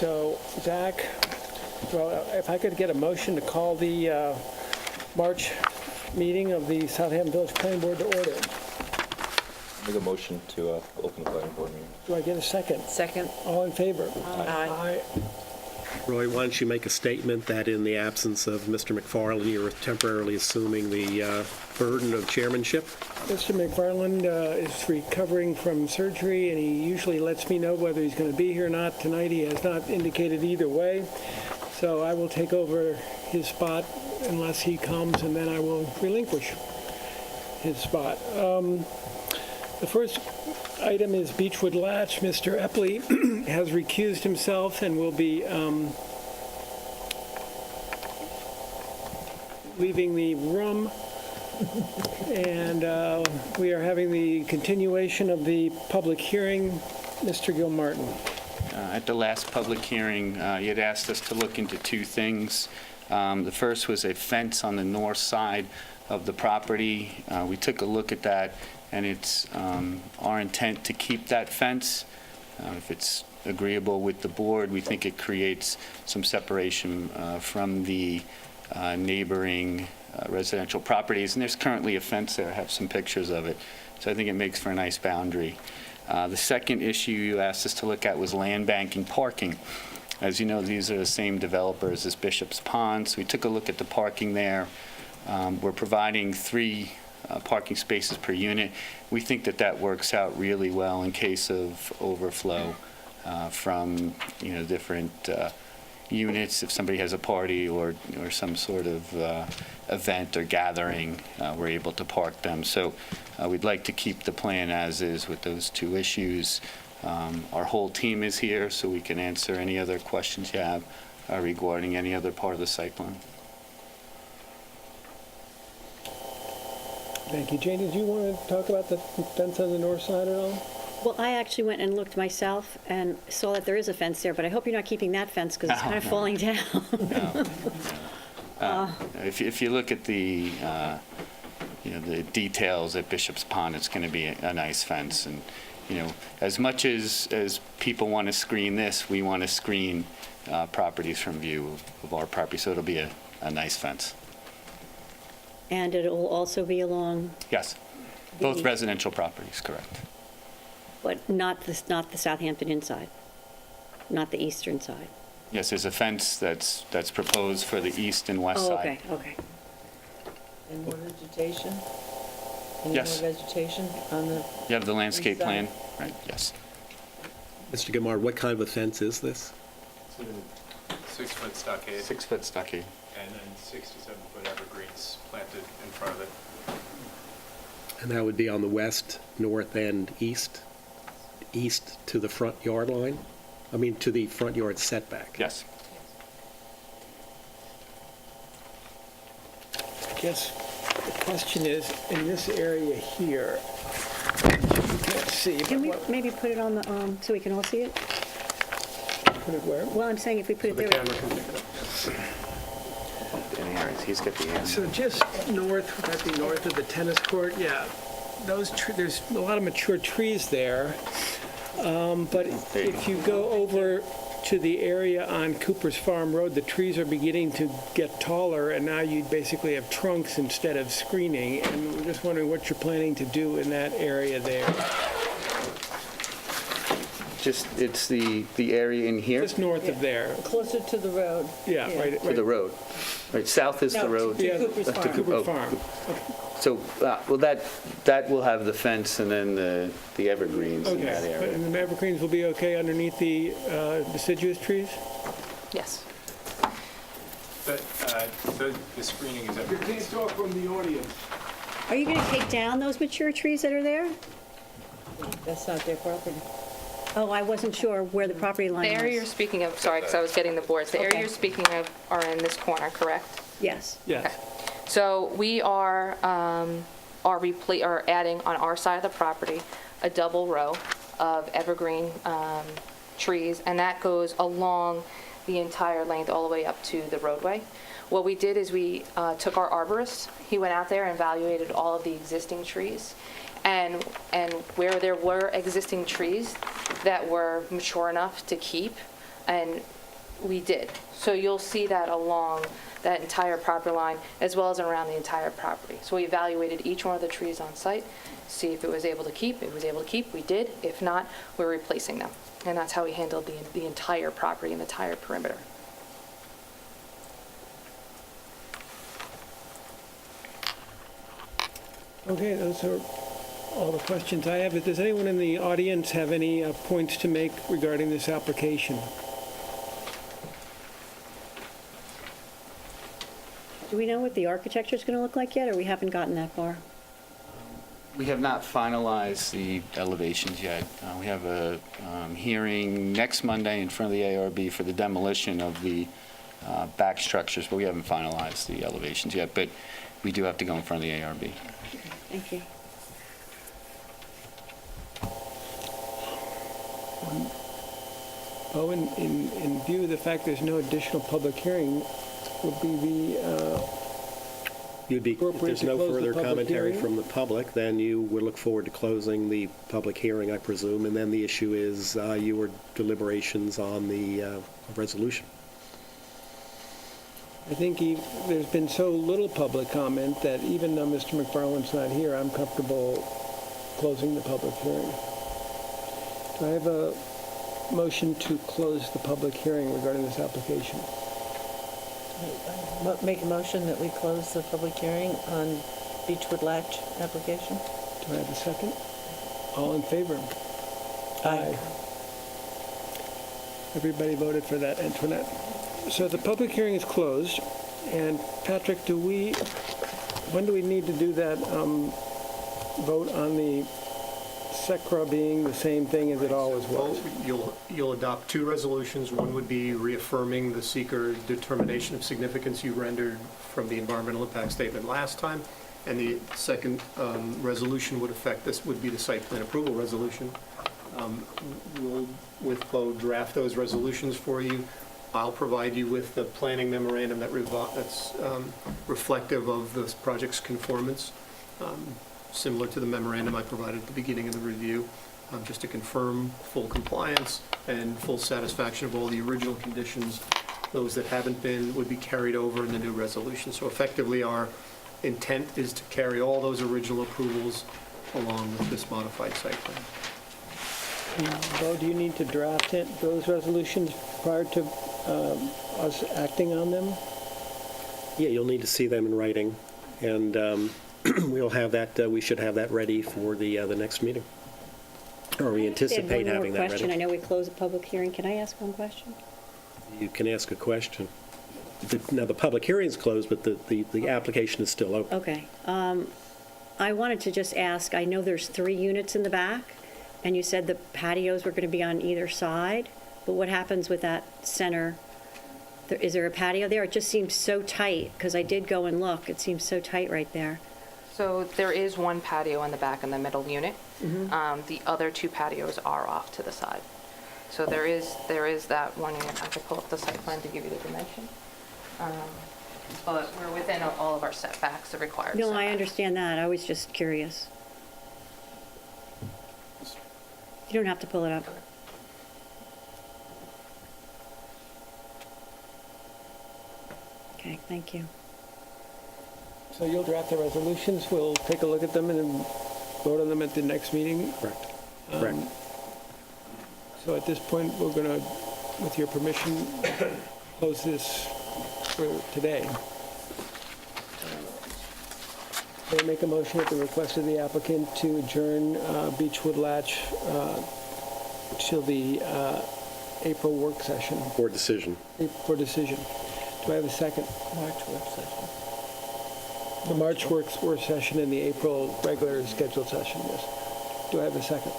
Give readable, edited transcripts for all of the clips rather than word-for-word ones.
So, Zach, well, if I could get a motion to call the March meeting of the Southampton Village Planning Board to order. Make a motion to open the planning board meeting. Do I get a second? Second. All in favor? Aye. Roy, why don't you make a statement that in the absence of Mr. McFarland, you're temporarily assuming the burden of chairmanship? Mr. McFarland is recovering from surgery, and he usually lets me know whether he's going to be here or not. Tonight, he has not indicated either way, so I will take over his spot unless he comes, and then I will relinquish his spot. The first item is Beechwood Latch. Mr. Epley has recused himself and will be leaving the room. And we are having the continuation of the public hearing. Mr. Gilmartin. At the last public hearing, you had asked us to look into two things. The first was a fence on the north side of the property. We took a look at that, and it's our intent to keep that fence. If it's agreeable with the board, we think it creates some separation from the neighboring residential properties. And there's currently a fence there. I have some pictures of it. So I think it makes for a nice boundary. The second issue you asked us to look at was land banking parking. As you know, these are the same developers as Bishop's Pond. So we took a look at the parking there. We're providing 3 parking spaces per unit. We think that that works out really well in case of overflow from different units. If somebody has a party or some sort of event or gathering, we're able to park them. So we'd like to keep the plan as is with those 2 issues. Our whole team is here, so we can answer any other questions you have regarding any other part of the site plan. Thank you. Jane, did you want to talk about the fence on the north side at all? Well, I actually went and looked myself and saw that there is a fence there, but I hope you're not keeping that fence because it's kind of falling down. No. If you look at the the details at Bishop's Pond, it's going to be a nice fence. And as much as people want to screen this, we want to screen properties from view of our property. So it'll be a nice fence. And it will also be along, Yes, both residential properties, correct. but not the Southampton inside, not the eastern side. Yes, there's a fence that's proposed for the east and west Oh, side. okay. And more vegetation? Any Yes. more vegetation on the, You have the landscape East plan? side. Right, yes. Mr. Gilmar, what kind of a fence is this? 6-foot stockade, 6-foot stockade. and then 6 to 7-foot evergreens planted in front of it. And that would be on the west, north, and east to the front yard line? I mean, to the front yard setback? Yes. I guess the question is, in this area here, you can't see, but Can we what, maybe put it on the, so we can all see it? put it where? Well, I'm saying if we put it The there. camera can pick it up. He's got the answer. So just north, would that be north of the tennis court? Yeah. There's a lot of mature trees there. But if you go over to the area on Cooper's Farm Road, the trees are beginning to get taller, and now you basically have trunks instead of screening. And we're just wondering what you're planning to do in that area there. Just, it's the area in here? Just north of there. closer to the road? Yeah, right. To the road. Right, south is the road. To Yeah, Cooper's to Farm. Cooper Oh. Farm. So, well, that will have the fence and then the evergreens in that Okay. area. And the evergreens will be okay underneath the deciduous trees? Yes. But the screening is You evergreen. can't talk from the audience. Are you going to take down those mature trees that are there? That's not their property. Oh, I wasn't sure where the property line The was. area you're speaking of, sorry, because I was getting the boards, the area Okay. you're speaking of are in this corner, correct? Yes. Yes. So we are adding on our side of the property a double row of evergreen trees, and that goes along the entire length all the way up to the roadway. What we did is we took our arborist, he went out there and evaluated all of the existing trees, and where there were existing trees that were mature enough to keep, And we did. So you'll see that along that entire property line, as well as around the entire property. So we evaluated each one of the trees on site, see if it was able to keep. It was able to keep, we did. If not, we're replacing them. And that's how we handled the entire property and the entire perimeter. Okay, those are all the questions I have. Does anyone in the audience have any points to make regarding this application? Do we know what the architecture's going to look like yet, or we haven't gotten that far? We have not finalized the elevations yet. We have a hearing next Monday in front of the ARB for the demolition of the back structures, but we haven't finalized the elevations yet. But we do have to go in front of the ARB. Thank you. Oh, in view of the fact there's no additional public hearing, would be the, You'd be, if Appropriate there's to no close the further public commentary hearing? from the public, then you would look forward to closing the public hearing, I presume, and then the issue is your deliberations on the resolution. I think there's been so little public comment that even though Mr. McFarland's not here, I'm comfortable closing the public hearing. Do I have a motion to close the public hearing regarding this application? Make a motion that we close the public hearing on Beechwood Latch application? Do I have a second? All in favor? Aye. Everybody voted for that, Antoinette. So the public hearing is closed, and Patrick, when do we need to do that vote on the SECRA being the same thing as it always was? You'll adopt two resolutions. One would be reaffirming the seeker determination of significance you rendered from the environmental impact statement last time. And the second resolution would be the site plan approval resolution. We'll, with Bo, draft those resolutions for you. I'll provide you with the planning memorandum that's reflective of this project's conformance, similar to the memorandum I provided at the beginning of the review, just to confirm full compliance and full satisfaction of all the original conditions. Those that haven't been would be carried over in the new resolution. So effectively, our intent is to carry all those original approvals along with this modified site plan. Bo, do you need to draft those resolutions prior to us acting on them? Yeah, you'll need to see them in writing, and we'll have that, we should have that ready for the next meeting. Or we anticipate having that One more question. I ready. know we closed the public hearing. Can I ask one question? You can ask a question. Now, the public hearing's closed, but the application is still open. Okay. I wanted to just ask, I know there's 3 units in the back, and you said the patios were going to be on either side, but what happens with that center? Is there a patio there? It just seems so tight, because I did go and look. It seems so tight right there. So there is one patio in the back in the middle unit. The other 2 patios are off to the side. So there is that one unit. I could pull up the site plan to give you the dimension. But we're within all of our setbacks, the required No, I setbacks. understand that. I was just curious. You don't have to pull it up. Okay, thank you. So you'll draft the resolutions, we'll take a look at them and then vote on them at the next meeting? Correct. Correct. So at this point, we're going to, with your permission, close this for today. We'll make a motion at the request of the applicant to adjourn Beechwood Latch till the April work session For decision. for decision. Do I have a second? March work session. The March work session and the April regular scheduled session, yes. Do I have a second?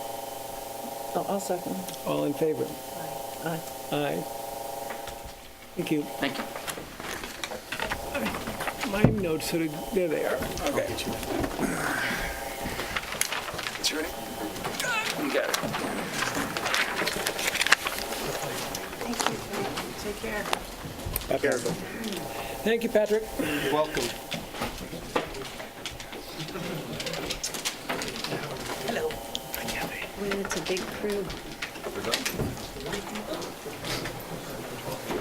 Oh, I'll second. All in favor? Aye. Aye. Thank you. Thank you. My notes, sort of, there they are. Okay. That's right. You got it. Take care. Thank you, Patrick. You're welcome. Hello. Well, it's a big crew.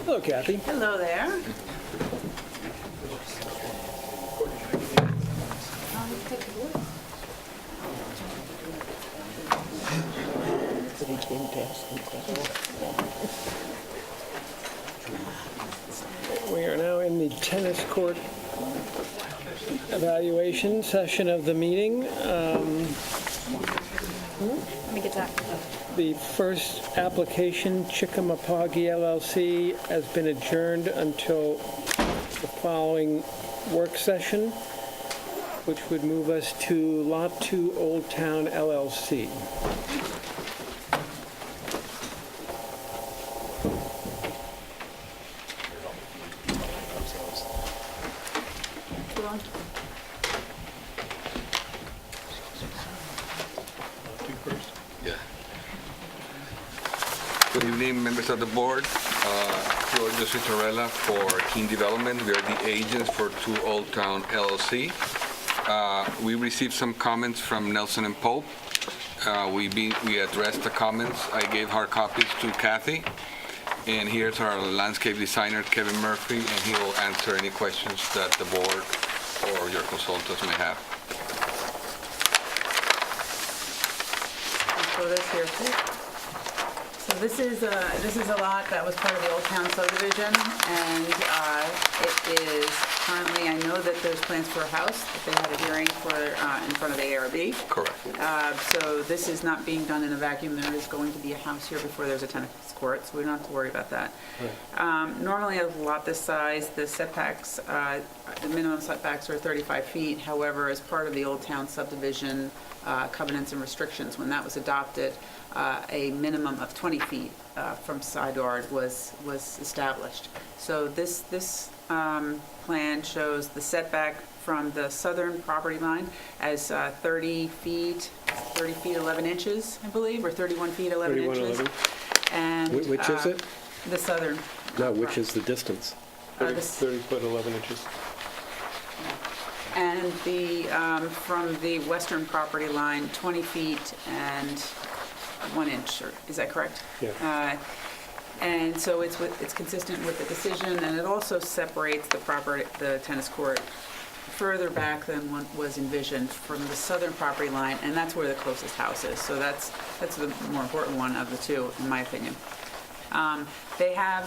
Hello, Kathy. Hello there. We are now in the tennis court evaluation session of the meeting. Let me get that. The first application, Chickamauga LLC, has been adjourned until the following work session, which would move us to Lot 2 Old Town LLC. Good evening, members of the board. Giorgio Citarella for King Development. We are the agents for 2 Old Town LLC. We received some comments from Nelson and Pope. We addressed the comments. I gave hard copies to Kathy. And here's our landscape designer, Kevin Murphy, and he will answer any questions that the board or your consultants may have. So this here, please. So this is a lot that was part of the Old Town subdivision, and it is currently, I know that there's plans for a house, that they had a hearing for, in front of the ARB. Correct. So this is not being done in a vacuum. There is going to be a house here before there's a tennis court, so we don't have to worry about that. Normally, a lot this size, the setbacks, the minimum setbacks are 35 feet. However, as part of the Old Town subdivision covenants and restrictions, when that was adopted, a minimum of 20 feet from side yard was established. So this plan shows the setback from the southern property line as 30 feet 11 inches, I believe, or 31 feet 11 31, inches. 11. And Which is it? the southern. No, which is the distance? 30 foot, 11 inches. And the, from the western property line, 20 feet and 1 inch, is that correct? Yeah. And so it's consistent with the decision, and it also separates the tennis court further back than what was envisioned from the southern property line, and that's where the closest house is. So that's the more important one of the two, in my opinion. They have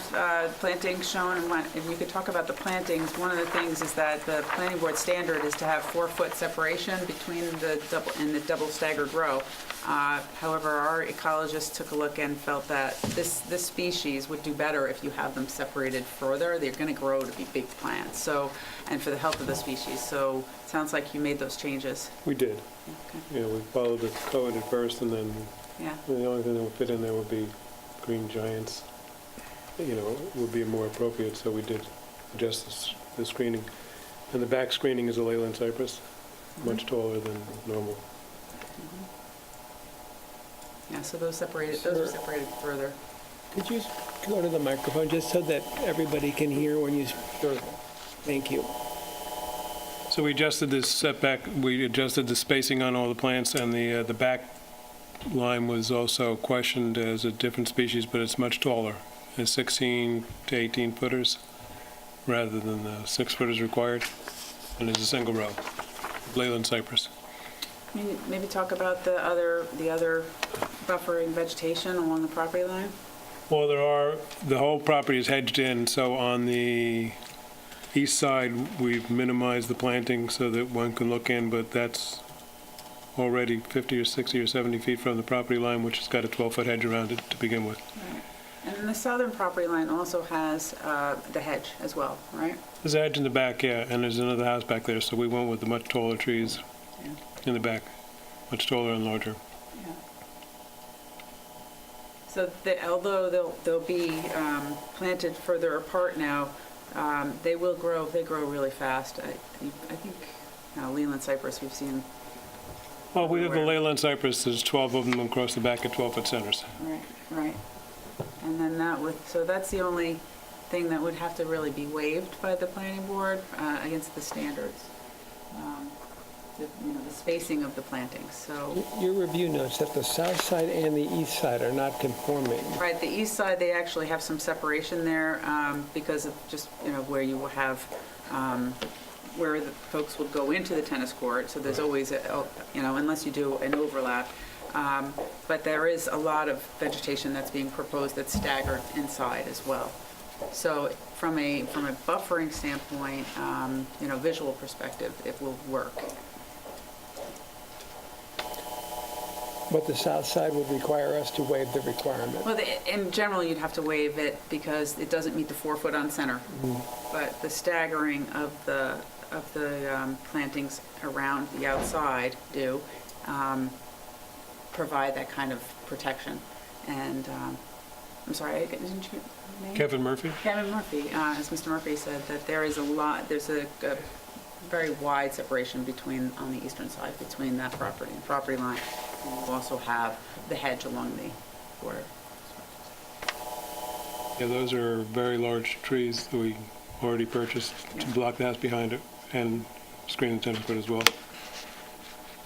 plantings shown, and if we could talk about the plantings, one of the things is that the planning board standard is to have 4-foot separation between the double staggered row. However, our ecologist took a look and felt that this species would do better if you have them separated further. They're going to grow to be big plants, so, and for the health of the species. So it sounds like you made those changes. We did. Okay. Yeah, we followed the code at first, and then Yeah. the only thing that would fit in there would be green giants. Would be more appropriate, so we did adjust the screening. And the back screening is a Leyland cypress, much taller than normal. Yeah, so those are separated further. Could you go to the microphone just so that everybody can hear when you... Sure. Thank you. So we adjusted this setback, we adjusted the spacing on all the plants, and the back line was also questioned as a different species, but it's much taller. It's 16 to 18 footers rather than the 6 footers required, and it's a single row, Leyland cypress. Maybe talk about the other buffering vegetation along the property line? Well, the whole property is hedged in, so on the east side, we've minimized the planting so that one can look in, but that's already 50 or 60 or 70 feet from the property line, which has got a 12-foot hedge around it to begin with. Right. And then the southern property line also has the hedge as well, right? There's a hedge in the back, yeah, and there's another house back there, so we went with the much taller trees in the back, much taller and larger. Yeah. So although they'll be planted further apart now, they will grow. They grow really fast. I think Leyland cypress we've seen. Well, we have the Leyland cypress. There's 12 of them across the back at 12-foot centers. Right. And then so that's the only thing that would have to really be waived by the planning board against the standards. the spacing of the plantings, so. Your review notes that the south side and the east side are not conforming. Right, the east side, they actually have some separation there because of just, where you will have, where the folks will go into the tennis court, so there's always, unless you do an overlap. But there is a lot of vegetation that's being proposed that's staggered inside as well. So from a buffering standpoint, visual perspective, it will work. But the south side would require us to waive the requirement. Well, in general, you'd have to waive it because it doesn't meet the 4-foot on center. But the staggering of the plantings around the outside do provide that kind of protection. And I'm sorry, didn't you name? Kevin Murphy? Kevin Murphy, as Mr. Murphy said, that there's a very wide separation on the eastern side between that property and property line. And you also have the hedge along the border. Yeah, those are very large trees that we already purchased to block the house behind it and screen the tennis court as well.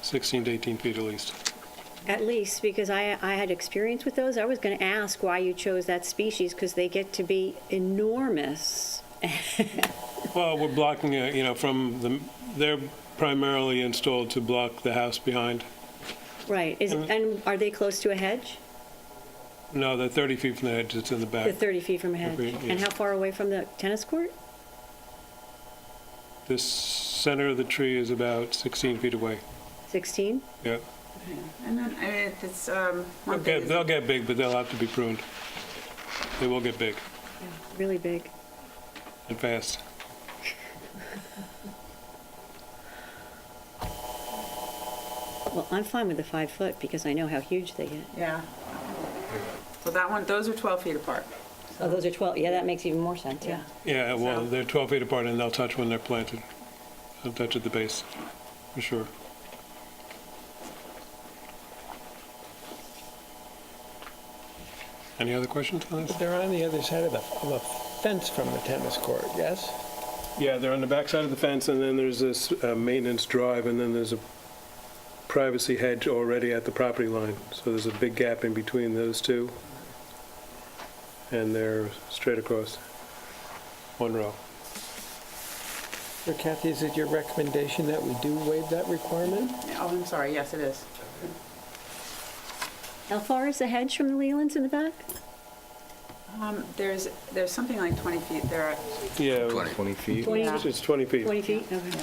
16 to 18 feet at least. At least, because I had experience with those. I was going to ask why you chose that species, because they get to be enormous. Well, we're blocking it, they're primarily installed to block the house behind. Right. And are they close to a hedge? No, they're 30 feet from the hedge, it's in the back. They're 30 feet from a hedge. Yes. And how far away from the tennis court? The center of the tree is about 16 feet away. 16? Yeah. And then, it's, one thing is- They'll get big, but they'll have to be pruned. They will get big Yeah, really big. and fast. Well, I'm fine with the 5 foot because I know how huge they get. Yeah. So those are 12 feet apart. Oh, those are 12. Yeah, that makes even more sense. Yeah. Yeah, well, So- they're 12 feet apart and they'll touch when they're planted. They'll touch at the base, for sure. Any other questions on this? But they're on the other side of a fence from the tennis court, yes? Yeah, they're on the back side of the fence, and then there's this maintenance drive, and then there's a privacy hedge already at the property line. So there's a big gap in between those two, and they're straight across one row. So Kathy, is it your recommendation that we do waive that requirement? Oh, I'm sorry, yes, it is. How far is the hedge from the Lelands in the back? There's something like 20 feet there. Yeah, 20 feet. 20, Yeah. it's 20 feet. 20 feet? Okay.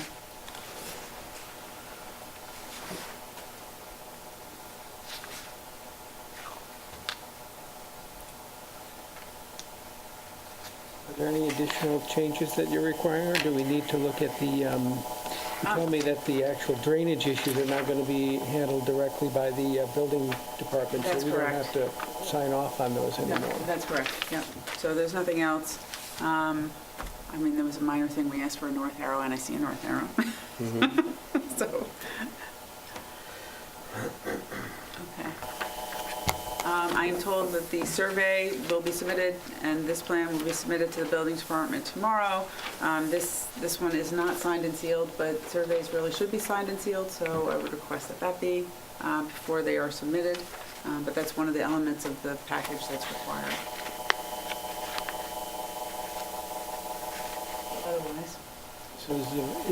Are there any additional changes that you're requiring, or do we need to look at the, you told me that the actual drainage issues are not going to be handled directly by the building department, That's so we don't correct. have to sign off on those Yeah, anymore. that's correct, yeah. So there's nothing else. There was a minor thing, we asked for a north arrow, and I see a north arrow. So, okay. I am told that the survey will be submitted, and this plan will be submitted to the building department tomorrow. This one is not signed and sealed, but surveys really should be signed and sealed, so I would request that that be before they are submitted. But that's one of the elements of the package that's required. Otherwise, So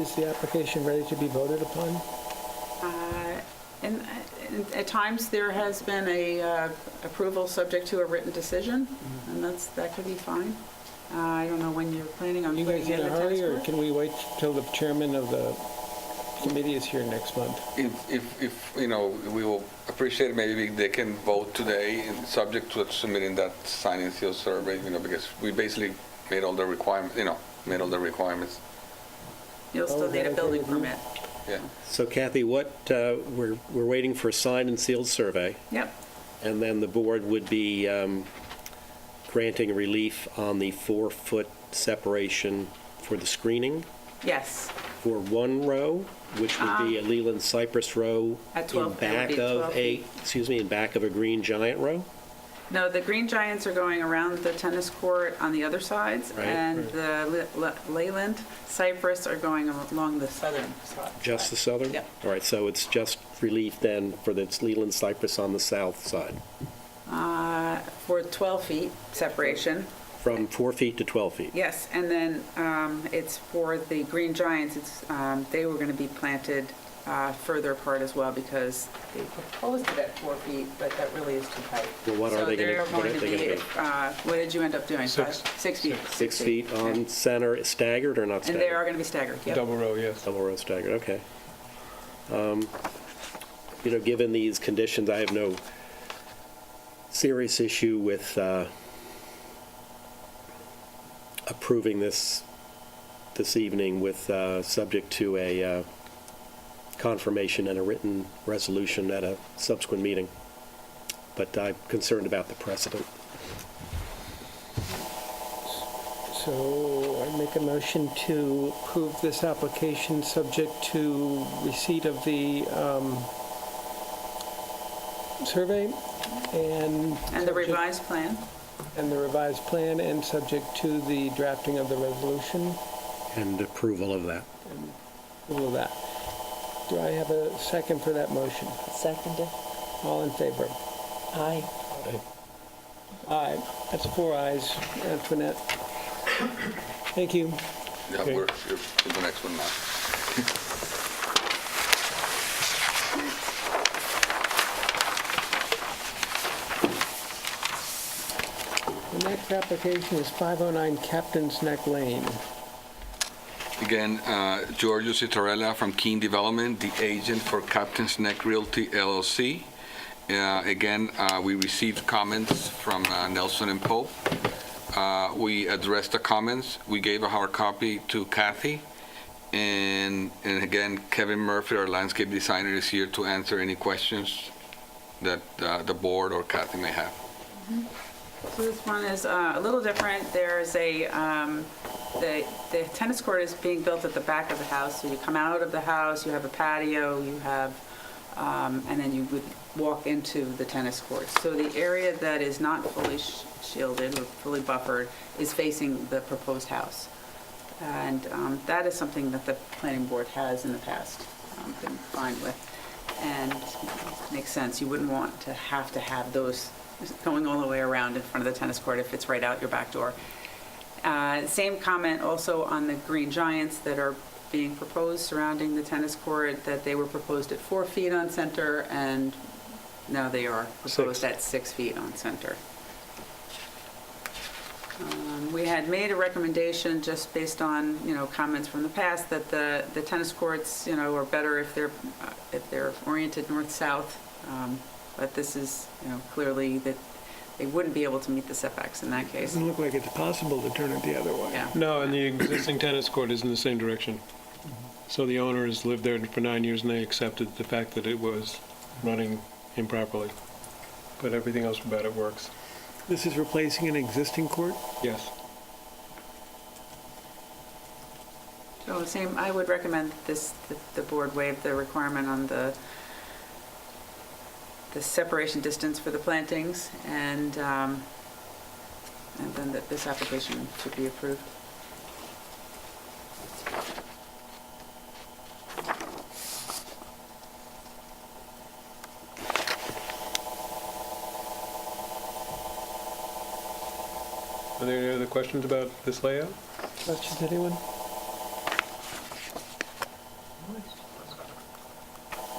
is the application ready to be voted upon? and at times, there has been a approval subject to a written decision, and that could be fine. I don't know when you're planning on You putting guys in in a the tennis hurry, or court. can we wait till the chairman of the committee is here next month? If we will appreciate maybe they can vote today, subject to submitting that sign and seal survey, because we basically made all the requirements, You'll still need a building permit. Yeah. So Kathy, we're waiting for a signed and sealed survey, Yep, and then the board would be granting relief on the 4-foot separation for the screening yes. for one row, which would be a Leland cypress row At 12, in that would back be of 12 feet. in back of a green giant row? No, the Green Giants are going around the tennis court on the other sides, Right. and the Leyland Cypress are going along the southern side. Just the southern? Yep. All right, so it's just relief then for the Leland Cypress on the south side, For 12 feet separation, from 4 feet to 12 feet. yes, and then it's for the Green Giants, they were going to be planted further apart as well, because they proposed it at 4 feet, but that really is too tight. Well, what are they gonna- what are they gonna be? What did you end up doing? 6. 6 feet. 6 feet on center, staggered or not And staggered? they are going to be staggered, yep. Double row, yes. Double row staggered, okay. Given these conditions, I have no serious issue with approving this evening with, subject to a confirmation and a written resolution at a subsequent meeting. But I'm concerned about the precedent. So I make a motion to approve this application subject to receipt of the survey and... And the revised plan? And the revised plan, and subject to the drafting of the resolution. And approval of that. All of that. Do I have a second for that motion? Seconded. All in favor? Aye. Aye. That's 4 ayes, Antoinette. Thank you. Yeah, you're to the next one now. The next application is 509 Captain's Neck Lane. Again, Giorgio Citarella from Keene Development, the agent for Captain's Neck Realty LLC. Again, we received comments from Nelson and Pope. We addressed the comments. We gave a hard copy to Kathy. And again, Kevin Murphy, our landscape designer, is here to answer any questions that the board or Kathy may have. So this one is a little different. There's the tennis court is being built at the back of the house. So you come out of the house, you have a patio, you have, and then you would walk into the tennis court. So the area that is not fully shielded or fully buffered is facing the proposed house. And that is something that the planning board has in the past been fine with. And makes sense. You wouldn't want to have those going all the way around in front of the tennis court if it's right out your back door. Same comment also on the Green Giants that are being proposed surrounding the tennis court, that they were proposed at 4 feet on center, and now they are proposed at 6 feet on center. We had made a recommendation just based on, comments from the past that the tennis courts, are better if they're oriented north-south. But this is, clearly that they wouldn't be able to meet the setbacks in that case. Doesn't look like it's possible to turn it the other way. Yeah. No, and the existing tennis court is in the same direction. So the owner has lived there for 9 years, and they accepted the fact that it was running improperly. But everything else about it works. This is replacing an existing court? Yes. So I would recommend that the board waive the requirement on the separation distance for the plantings, and then that this application should be approved. Are there any other questions about this layout? Questions, anyone?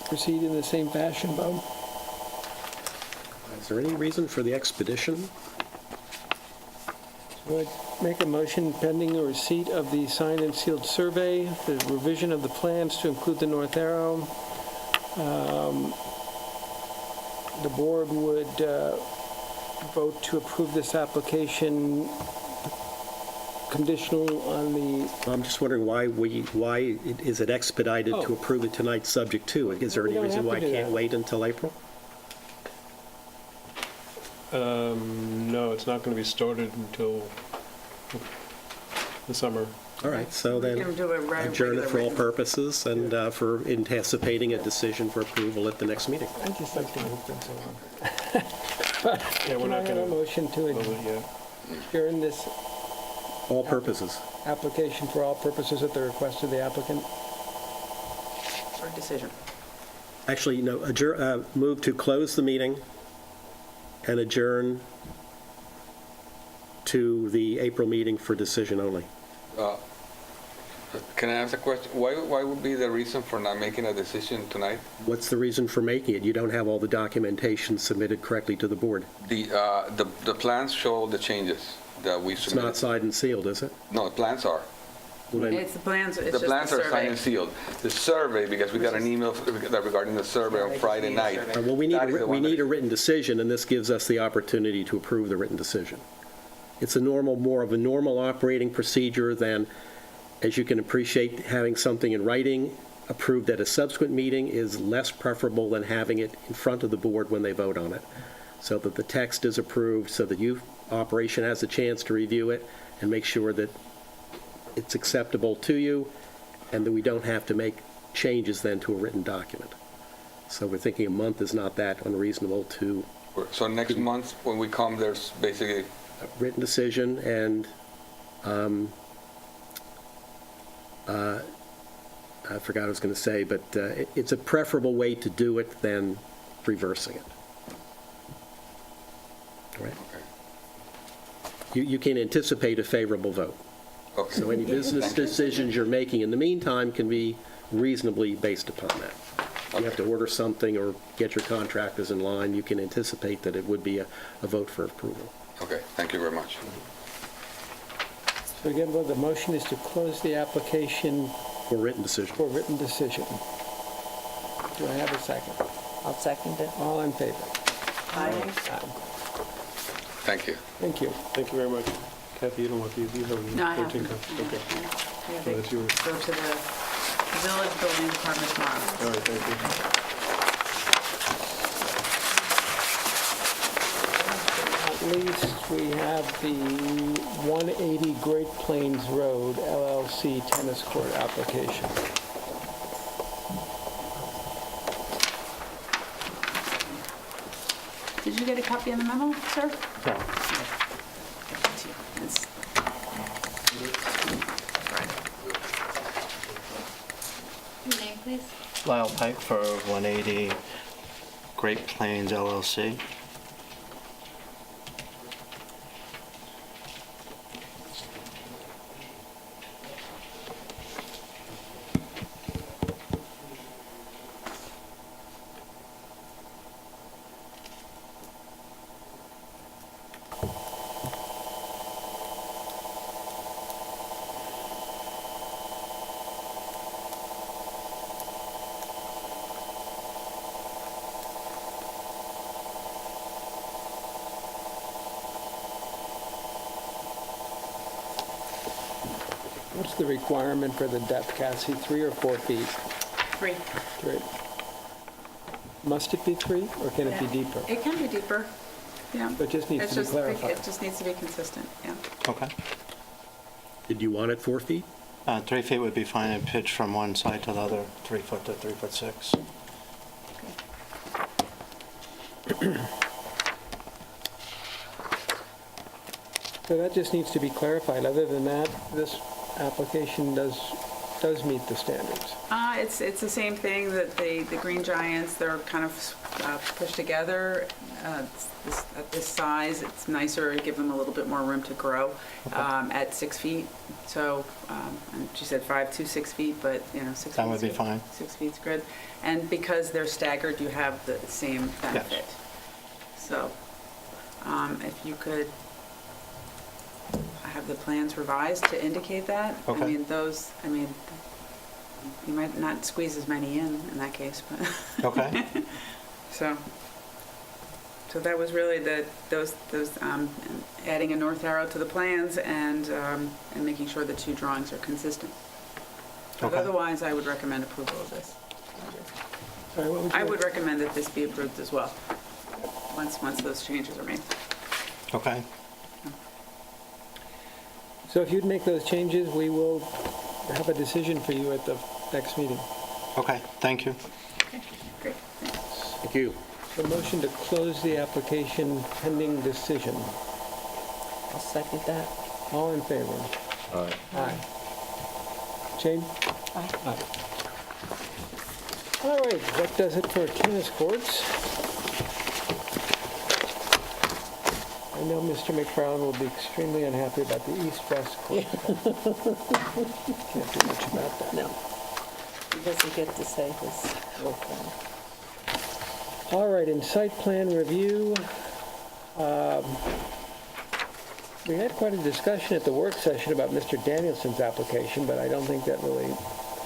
Proceed in the same fashion, Bob. Is there any reason for the expedition? Would make a motion pending a receipt of the signed and sealed survey, the revision of the plans to include the north arrow. The board would vote to approve this application conditional on the... I'm just wondering why is it expedited to approve it tonight subject to? Is there We any don't reason have why to I do can't that. wait until April? No, it's not going to be started until the summer. All right, so We then can do a adjourn it for all regular- purposes and for anticipating a decision for approval at the next meeting. I just like to move things along. Yeah, we're Can I not have a going motion to to, adjourn this All purposes. application for all purposes at the request of the applicant? For decision. Actually, no, move to close the meeting and adjourn to the April meeting for decision only. Can I ask a question? Why would be the reason for not making a decision tonight? What's the reason for making it? You don't have all the documentation submitted correctly to the board. The plans show the changes that we It's submitted. not signed and sealed, is it? No, the plans are. Well, then- It's the plans, it's The just the plans are signed survey. and sealed. The survey, because we got an email regarding the survey on Friday night. Well, we need, That is the we one need a that- written decision, and this gives us the opportunity to approve the written decision. It's more of a normal operating procedure than, as you can appreciate, having something in writing approved at a subsequent meeting is less preferable than having it in front of the board when they vote on it, so that the text is approved, so that operation has a chance to review it and make sure that it's acceptable to you, and that we don't have to make changes then to a written document. So we're thinking a month is not that unreasonable to So next month, when we come, there's basically, a written decision, and I forgot what I was going to say, but it's a preferable way to do it than reversing it. All right? You can anticipate a favorable vote. okay. So any business decisions you're making in the meantime can be reasonably based upon that. You have to order something or get your contractors in line, you can anticipate that it would be a vote for approval. Okay, thank you very much. So again, well, the motion is to close the application For written decision. for written decision. Do I have a second? I'll second it. All in favor? Aye. Thank you. Thank you. thank you very much. Kathy, you don't want these, you have No, I have 13 them. copies. Okay. Yeah, Oh, they that's yours. go to the village building department tomorrow. All right, thank you. At least we have the 180 Great Plains Road LLC tennis court application. Did you get a copy of the memo, sir? No. It's- Name, please. Lyle Pike for 180 Great Plains LLC. What's the requirement for the depth, Cassie, 3 or 4 feet? 3. 3. Must it be 3, or can it be Yeah. deeper? It can be deeper, yeah. It just needs It's to be clarified. It just needs to be consistent, yeah. Okay. Did you want it 4 feet? 3 feet would be fine, and pitch from one side to the other, 3 foot to 3'6". So that just needs to be clarified. Other than that, this application does meet the standards. It's the same thing that the Green Giants, they're kind of pushed together. At this size, it's nicer, give them a little bit more room to grow at 6 feet. So, and she said 5 to 6 feet, but, 6 feet. That would be fine. 6 feet's good. And because they're staggered, you have the same benefit. So, if you could have the plans revised to indicate that. Okay. You might not squeeze as many in that case, but. Okay. So that was really those adding a north arrow to the plans and making sure the 2 drawings are consistent. But Okay. otherwise, I would recommend approval of this. Sorry, what was I your- would recommend that this be approved as well, once those changes are made. Okay. So if you'd make those changes, we will have a decision for you at the next meeting. Okay, thank you. Great, thanks. Thank you. A motion to close the application pending decision. I'll second that. All in favor? Aye. Aye. Jane? Aye. Aye. All right, that does it for tennis courts. I know Mr. McFarland will be extremely unhappy about the east-west court. Can't do much about that. No. He doesn't get to say his work on. All right, in site plan review, we had quite a discussion at the work session about Mr. Danielson's application, but I don't think that really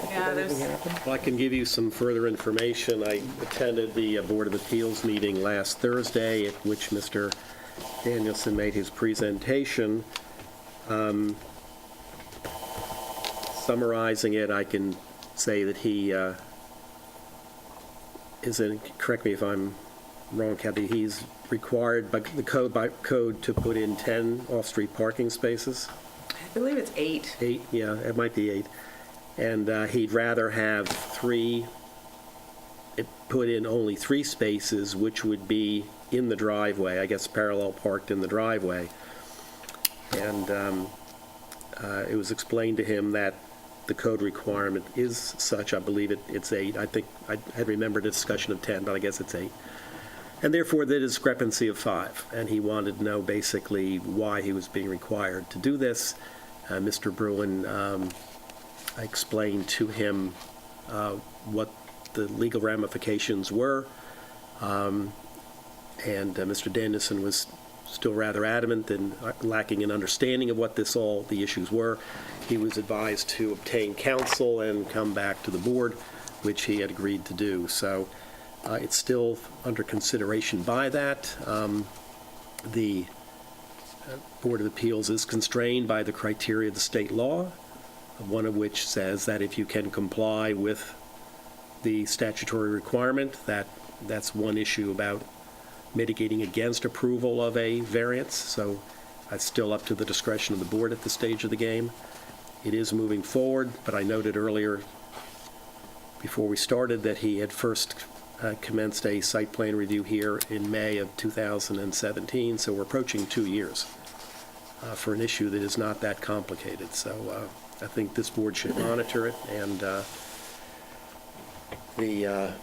Yeah, did anything there's, happen. Well, I can give you some further information. I attended the Board of Appeals meeting last Thursday, at which Mr. Danielson made his presentation. Summarizing it, I can say that he is in, correct me if I'm wrong, Kathy, he's required by code to put in 10 off-street parking spaces. I believe it's 8. 8, yeah, it might be 8. And he'd rather have put in only 3 spaces, which would be in the driveway, I guess parallel parked in the driveway. And it was explained to him that the code requirement is such, I believe it's 8. I think I had remembered a discussion of 10, but I guess it's 8. And therefore, the discrepancy of 5. And he wanted to know basically why he was being required to do this. Mr. Bruin explained to him what the legal ramifications were. And Mr. Danielson was still rather adamant and lacking an understanding of what the issues were. He was advised to obtain counsel and come back to the board, which he had agreed to do. So it's still under consideration by that. The Board of Appeals is constrained by the criteria of the state law, one of which says that if you can comply with the statutory requirement, that's one issue about mitigating against approval of a variance. So that's still up to the discretion of the board at this stage of the game. It is moving forward, but I noted earlier before we started that he had first commenced a site plan review here in May of 2017, so we're approaching 2 years for an issue that is not that complicated. So I think this board should monitor it, and the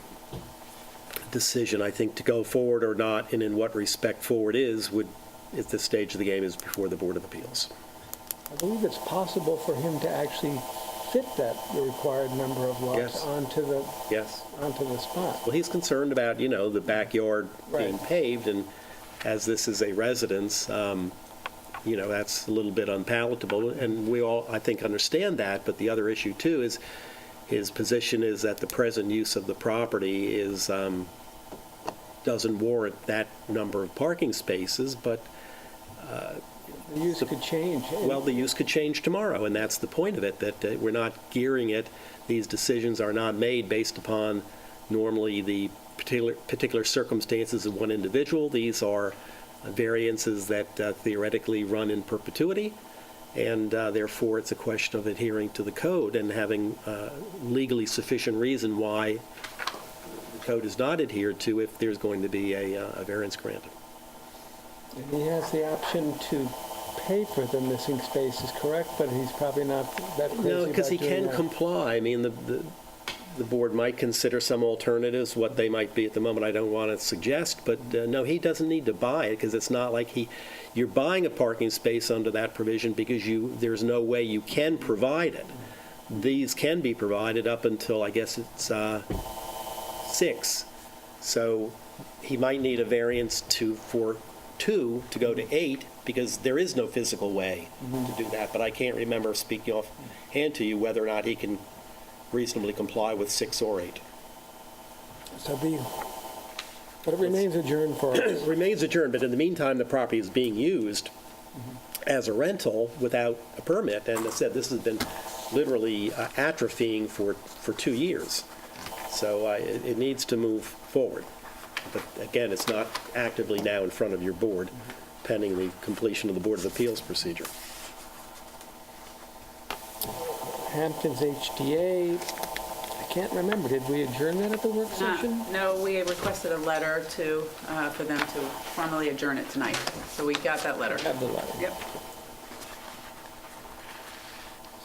decision, I think, to go forward or not, and in what respect forward is, would, at this stage of the game, is before the Board of Appeals. I believe it's possible for him to actually fit the required number of lots Yes. onto the spot. Well, he's concerned about, the backyard being Right. paved, and as this is a residence, that's a little bit unpalatable, and we all, I think, understand that, but the other issue, too, is his position is that the present use of the property is, doesn't warrant that number of parking spaces, but The use could change. well, the use could change tomorrow, and that's the point of it, that we're not gearing it. These decisions are not made based upon normally the particular circumstances of one individual. These are variances that theoretically run in perpetuity, and therefore it's a question of adhering to the code and having legally sufficient reason why the code is not adhered to if there's going to be a variance granted. And he has the option to pay for the missing spaces, correct? But he's probably not that crazy No, because he about doing can that. comply. I mean, the board might consider some alternatives, what they might be at the moment, I don't want to suggest, but no, he doesn't need to buy it, because it's not like you're buying a parking space under that provision because there's no way you can provide it. These can be provided up until, I guess it's 6. So he might need a variance for 2 to go to 8, because there is no physical way to do that. But I can't remember, speaking offhand to you, whether or not he can reasonably comply with 6 or 8. But it remains adjourned for us. It remains adjourned, but in the meantime, the property is being used as a rental without a permit. And as I said, this has been literally atrophying for 2 years. So it needs to move forward. But again, it's not actively now in front of your board, pending the completion of the Board of Appeals procedure. Hamptons HDA, can't remember, did we adjourn that at the work session? No, we requested a letter to, for them to formally adjourn it tonight. So we got that letter. Have the letter. Yep.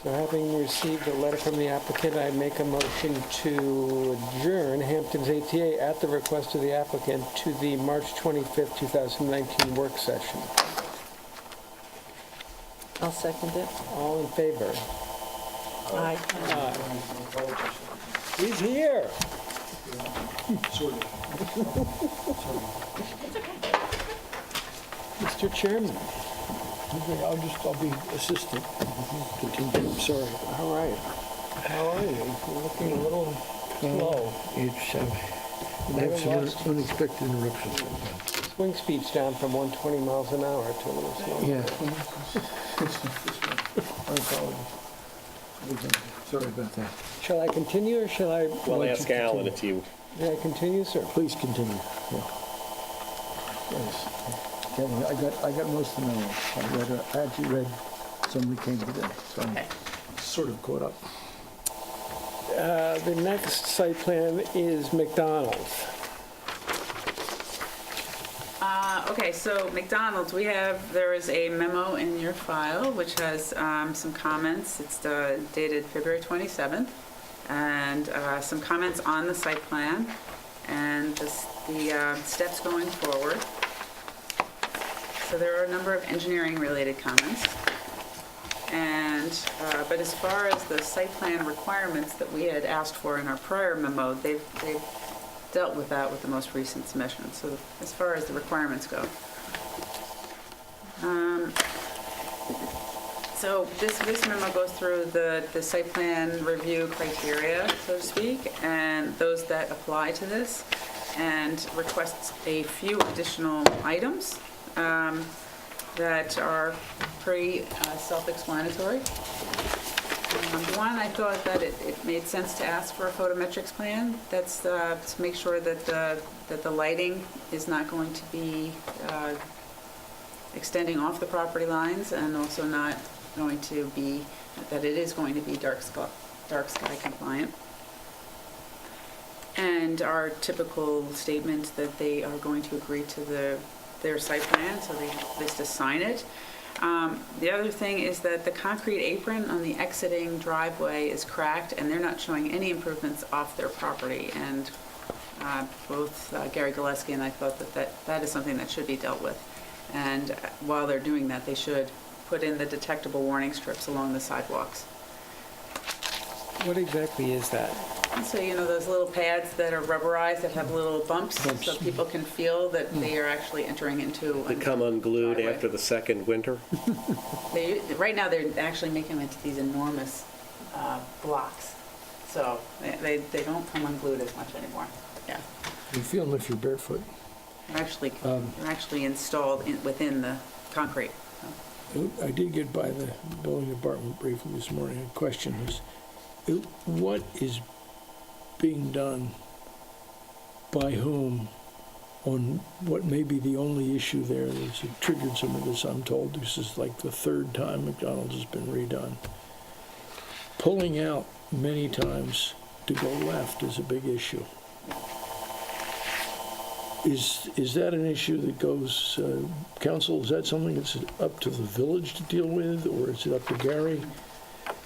So having received a letter from the applicant, I make a motion to adjourn Hampton's ATA at the request of the applicant to the March 25th, 2019 work session. I'll second it. All in favor? Aye. He's here. Mr. Chairman. Okay, I'll be assistant. Continue, I'm sorry. All right. How are you? You're looking a little slow. It's, we have some unexpected interruptions. Swing speed's down from 120 miles an hour to a little slow. Yeah. I apologize. Sorry about that. Shall I continue or shall I? Well, Why don't ask you Alan continue? if you, May I continue, sir? Please continue. Yeah. Yes. Kevin, I got most of them. I actually read some that came today, so I'm sort of caught up. The next site plan is McDonald's. Okay, so McDonald's, there is a memo in your file which has some comments. It's dated February 27th, and some comments on the site plan and the steps going forward. So there are a number of engineering-related comments. And, but as far as the site plan requirements that we had asked for in our prior memo, they've dealt with that with the most recent submission. So as far as the requirements go. So this memo goes through the site plan review criteria, so to speak, and those that apply to this, and requests a few additional items that are pretty self-explanatory. One, I thought that it made sense to ask for a photometrics plan. That's to make sure that the lighting is not going to be extending off the property lines, and also not going to be, that it is going to be dark sky compliant. And our typical statement that they are going to agree to their site plan, so they just to sign it. The other thing is that the concrete apron on the exiting driveway is cracked, and they're not showing any improvements off their property. And both Gary Gillespie and I thought that is something that should be dealt with. And while they're doing that, they should put in the detectable warning strips along the sidewalks. What exactly is that? So, those little pads that are rubberized that have little bumps, so people can feel that they are actually entering into they come unglued driveway. after the second winter? Right now, they're actually making them into these enormous blocks. So they don't come unglued as much anymore. Yeah. You feel them if you're barefoot. They're actually installed within the concrete. I did get by the building department briefly this morning. The question is, what is being done by whom on what may be the only issue there that's triggered some of this? I'm told this is like the third time McDonald's has been redone. Pulling out many times to go left is a big issue. Is that an issue that goes, council, is that something that's up to the village to deal with, or is it up to Gary?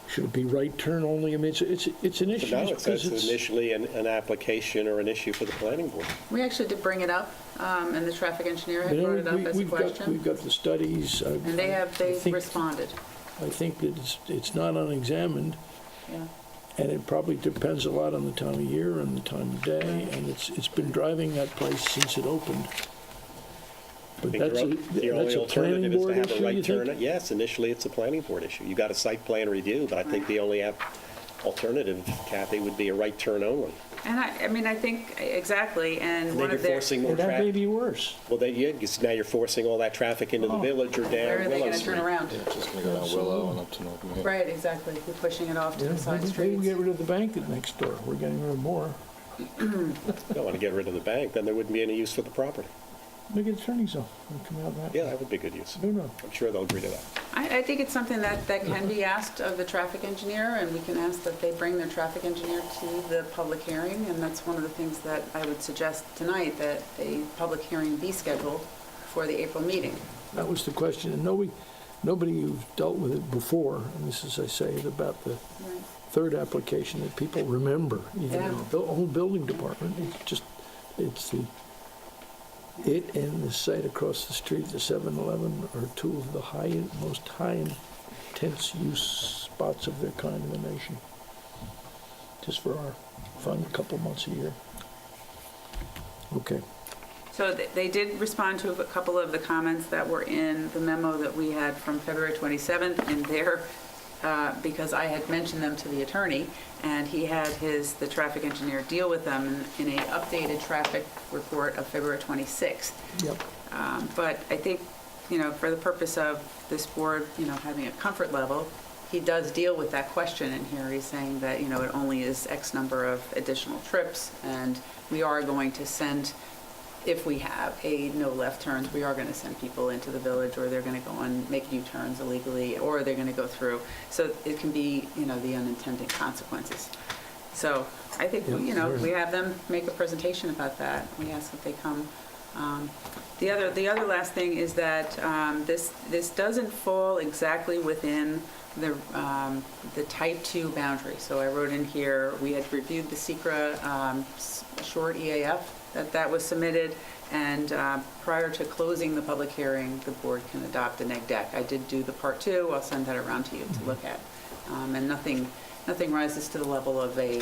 Should it be right turn only? I mean, it's an issue. No, it says initially an application or an issue for the planning board. We actually did bring it up, and the traffic engineer had brought it up as a question. We've got the studies. And they responded. I think that it's not unexamined. Yeah. And it probably depends a lot on the time of year and the time of day, and it's been driving that place since it opened. But The that's only a alternative planning is to board have a issue, right you turn. think? Yes, initially it's a planning board issue. You got a site plan review, but I think the only alternative, Kathy, would be a right turn only. And I think exactly, and And one then you're of their... forcing more That may traffic. be worse. Well, then, yeah, 'cause now you're forcing all that traffic into the village or Where down are they Willow going to Street. turn around? It's just going to go down Willow and up to North Main. Right, exactly. We're pushing it off to the side Maybe streets. get rid of the bank that's next door. We're getting rid of more. Don't want to get rid of the bank, then there wouldn't be any use for the property. Make it attorney's zone, and come out that. Yeah, that would be good use. No. I'm sure they'll agree to that. I think it's something that can be asked of the traffic engineer, and we can ask that they bring their traffic engineer to the public hearing, and that's one of the things that I would suggest tonight, that a public hearing be scheduled for the April meeting. That was the question, and nobody who's dealt with it before, and this is, I say, about the third application that people remember, even in the whole building department. It and the site across the street, the 7-Eleven, are two of the most high intense use spots of their kind in the nation. Just for our fun couple months a year. Okay. So they did respond to a couple of the comments that were in the memo that we had from February 27th, and because I had mentioned them to the attorney, and he had the traffic engineer deal with them in a updated traffic report of February 26th. Yep. But I think, for the purpose of this board, having a comfort level, he does deal with that question in here. He's saying that, it only is X number of additional trips, and we are going to send, if we have no left turns, we are going to send people into the village, or they're going to go and make U-turns illegally, or they're going to go through. So it can be, the unintended consequences. So I think, we have them make a presentation about that. We ask that they come. The other last thing is that this doesn't fall exactly within the type 2 boundary. So I wrote in here, we had reviewed the SECRA short EAF that was submitted, and prior to closing the public hearing, the board can adopt the neg deck. I did do the part 2. I'll send that around to you to look at. And nothing rises to the level of a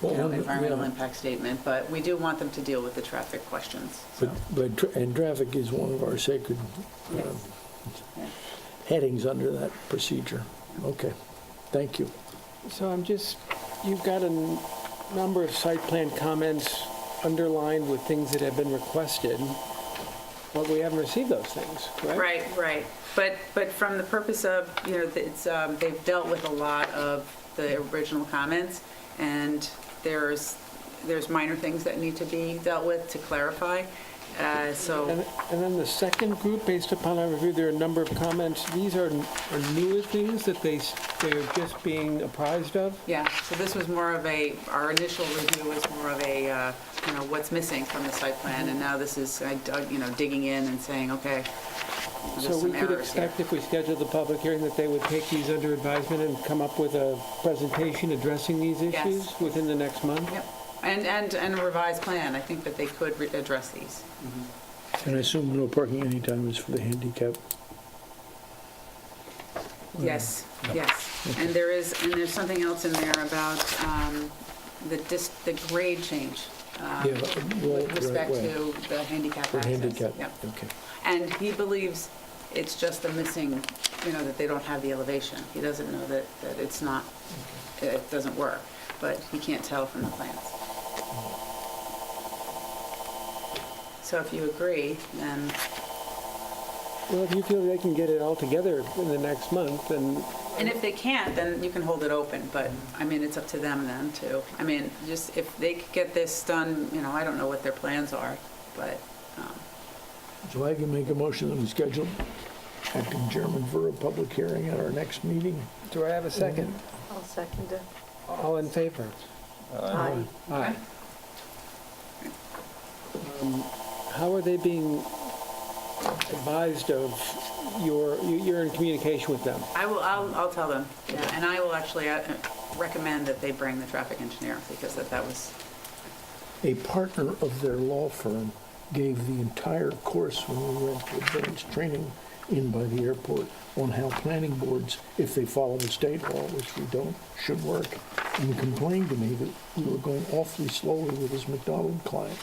environmental impact statement, but we do want them to deal with the traffic questions. So. And traffic is one of our sacred headings under that procedure. Okay, thank you. So you've got a number of site plan comments underlined with things that have been requested, but we haven't received those things, correct? Right. But from the purpose of, they've dealt with a lot of the original comments, and there's minor things that need to be dealt with to clarify. And then the second group, based upon our review, there are a number of comments. These are newer things that they're just being apprised of? Yeah, so this was more of our initial review was more of a, what's missing from the site plan, and now this is, digging in and saying, okay, there's So we some could errors here. expect, if we scheduled the public hearing, that they would take these under advisement and come up with a presentation addressing these issues within the next month? Yep, and a revised plan. I think that they could address these. And I assume no parking anytime is for the handicap. Yes. And there's something else in there about the grade change with respect to the handicap For access. handicap, Yep. okay. And he believes it's just a missing, that they don't have the elevation. He doesn't know that it's not, it doesn't work, but he can't tell from the plans. So if you agree, then... Well, if you feel they can get it all together in the next month, then... And if they can't, then you can hold it open, but, it's up to them then, too. Just if they could get this done, I don't know what their plans are, but... So I can make a motion that we schedule acting chairman for a public hearing at our next meeting. Do I have a second? I'll second it. All in favor? Aye. Aye. How are they being advised of you're in communication with them? I'll tell them, and I will actually recommend that they bring the traffic engineer, because that was... A partner of their law firm gave the entire course when we went to advanced training in by the airport on how planning boards, if they follow the state law, which we don't, should work, and complained to me that we were going awfully slowly with his McDonald client.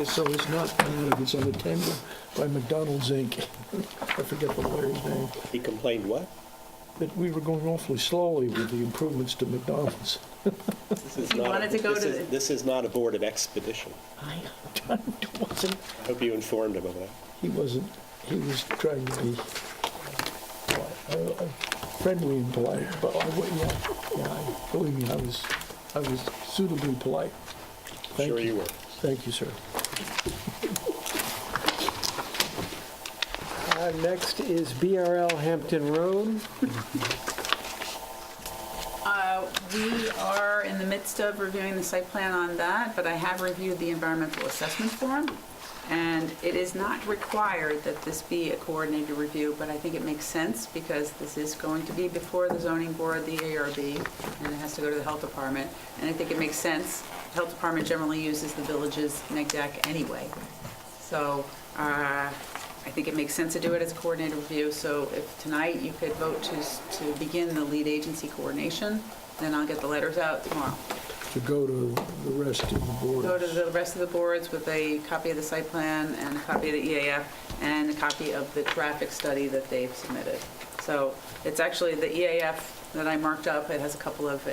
So it's not, it's unattended by McDonald's Inc. I forget the lawyer's name. He complained what? That we were going awfully slowly with the improvements to McDonald's. This is not a board of expedition. I wasn't. I hope you informed him of that. He wasn't. He was trying to be friendly and polite. But believe me, I was suitably polite. Sure you were. Thank you, sir. Next is BRL Hampton Road. We are in the midst of reviewing the site plan on that, but I have reviewed the environmental assessment form, and it is not required that this be a coordinated review, but I think it makes sense because this is going to be before the zoning board, the ARB, and it has to go to the health department, and I think it makes sense. The health department generally uses the village's neg deck anyway. So I think it makes sense to do it as a coordinated review, so if tonight you could vote to begin the lead agency coordination, then I'll get the letters out tomorrow. To go to the rest of the boards. Go to the rest of the boards with a copy of the site plan and a copy of the EAF and a copy of the traffic study that they've submitted. So it's actually the EAF that I marked up. It has a couple of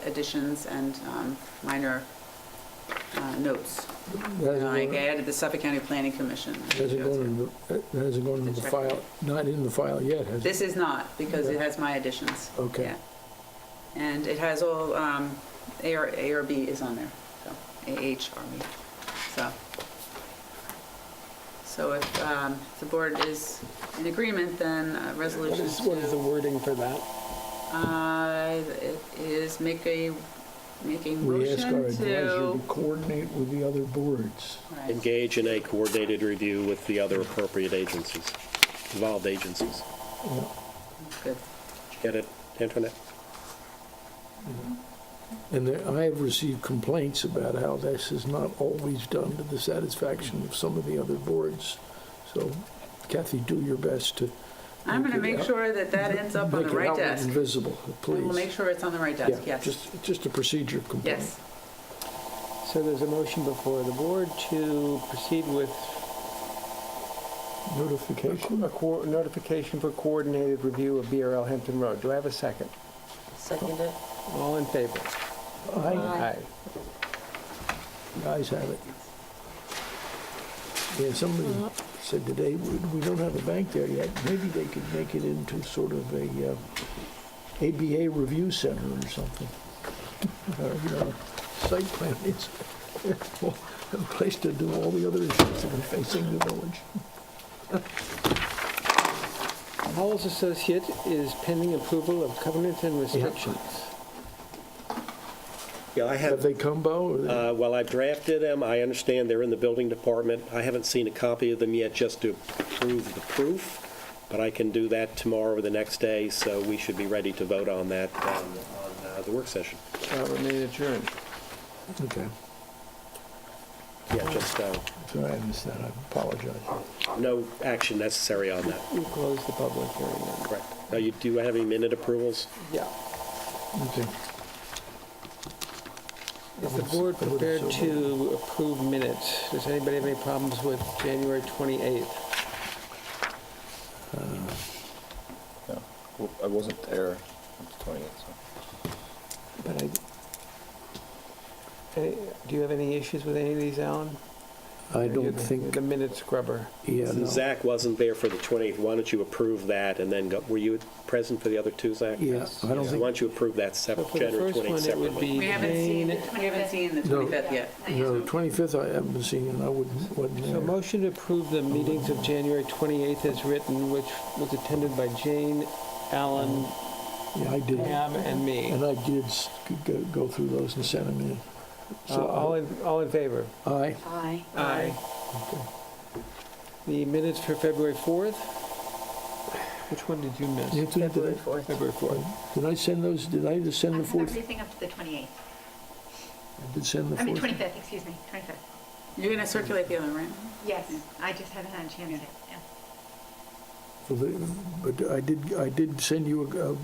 additions and minor notes. Like I added the Suffolk County Planning Commission. Hasn't gone into the file, not in the file yet, has it? This is not, because it has my additions. Okay. Yeah. And it has all, ARB is on there, so, AHRB. So if the board is in agreement, then a resolution What is the wording for that? It is make a We ask our motion advisor to, to coordinate with the other boards. right. Engage in a coordinated review with the other appropriate agencies, involved agencies. Good. Get it, Antoinette? And I have received complaints about how this is not always done to the satisfaction of some of the other boards. So Kathy, do your best to. I'm going to make sure that that ends up on the right Make it out desk. and visible, please. We'll make sure it's on the right desk, Yeah, yes. just a procedure complaint. Yes. So there's a motion before the board to proceed with Notification? a notification for coordinated review of BRL Hampton Road. Do I have a second? Second it. All in favor? Aye. Guys have it. Yeah, somebody said today, we don't have a bank there yet. Maybe they could make it into sort of a ABA review center or something. Site plan, it's a place to do all the other issues that are facing the village. Hall's Associate is pending approval of covenants and restrictions. Yeah, I Have they come, Bo? or they- Well, I drafted them. I understand they're in the building department. I haven't seen a copy of them yet just to approve the proof, but I can do that tomorrow or the next day, so we should be ready to vote on that on the work session. Remain adjourned. Okay, Yeah, just sorry I missed that, I apologize. no action necessary on that. We close the public hearing then. Correct. Now, do you have any minute approvals? Yeah. Okay. Is the board prepared to approve minutes? Does anybody have any problems with January 28th? No, well, I wasn't there on the 20th, so. But do you have any issues with any of these, Alan? I You're don't the- think, you're the minute scrubber. yeah, no. Zach wasn't there for the 20th. Why don't you approve that and then go, were you present for the other two, Zach? Yeah, I don't So think- why don't you approve that So for the January first 20th one, it would separately? be We haven't seen Jane. the No. 25th yet. No, 25th I haven't seen, and I wasn't So there. motion to approve the meetings of January 28th as written, which was attended by Jane, Alan, Yeah, I did. Pam, and me. And I did go through those and send them in. So, All in favor? aye. Aye. Aye. The minutes for February 4th? Which one did you miss? You did February that. 4th. February 4th. Did I send those, did I just send the 4th? Everything up to the 28th. I did send the 4th. I mean, 25th, excuse me, 25th. You're going to circulate the other, right? Yes, I just haven't had a chance yet, yeah. But I did send you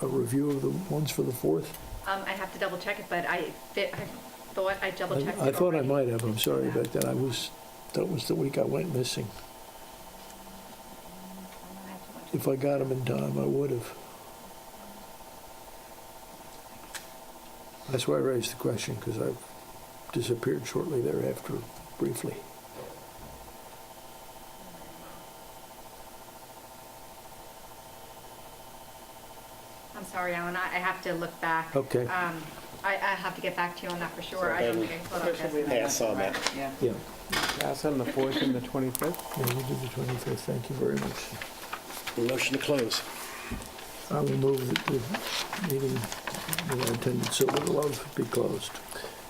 a review of the ones for the 4th. I have to double check it, but I thought I double checked it I thought I already. might have, I'm sorry about that. That was the week I went missing. If I got them in time, I would have. That's why I raised the question, because I disappeared shortly thereafter, briefly. I'm sorry, Alan, I have to look back. Okay. I have to get back to you on that for sure. So I don't then- think I thought of this. Pass on that. Yeah. Yeah, Pass on the 4th and the 25th? yeah, we did the 25th, thank you very much. Motion to close. I will move that the meeting that I attended, Silver Love, be closed.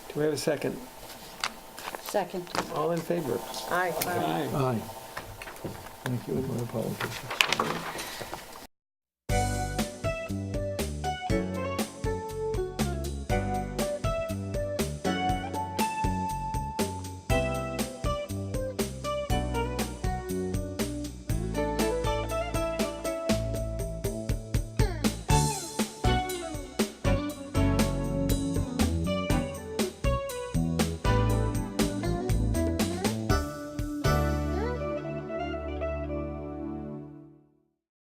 Do we have a second? Second. All in favor? Aye. Aye. Aye. Thank you, and my apologies.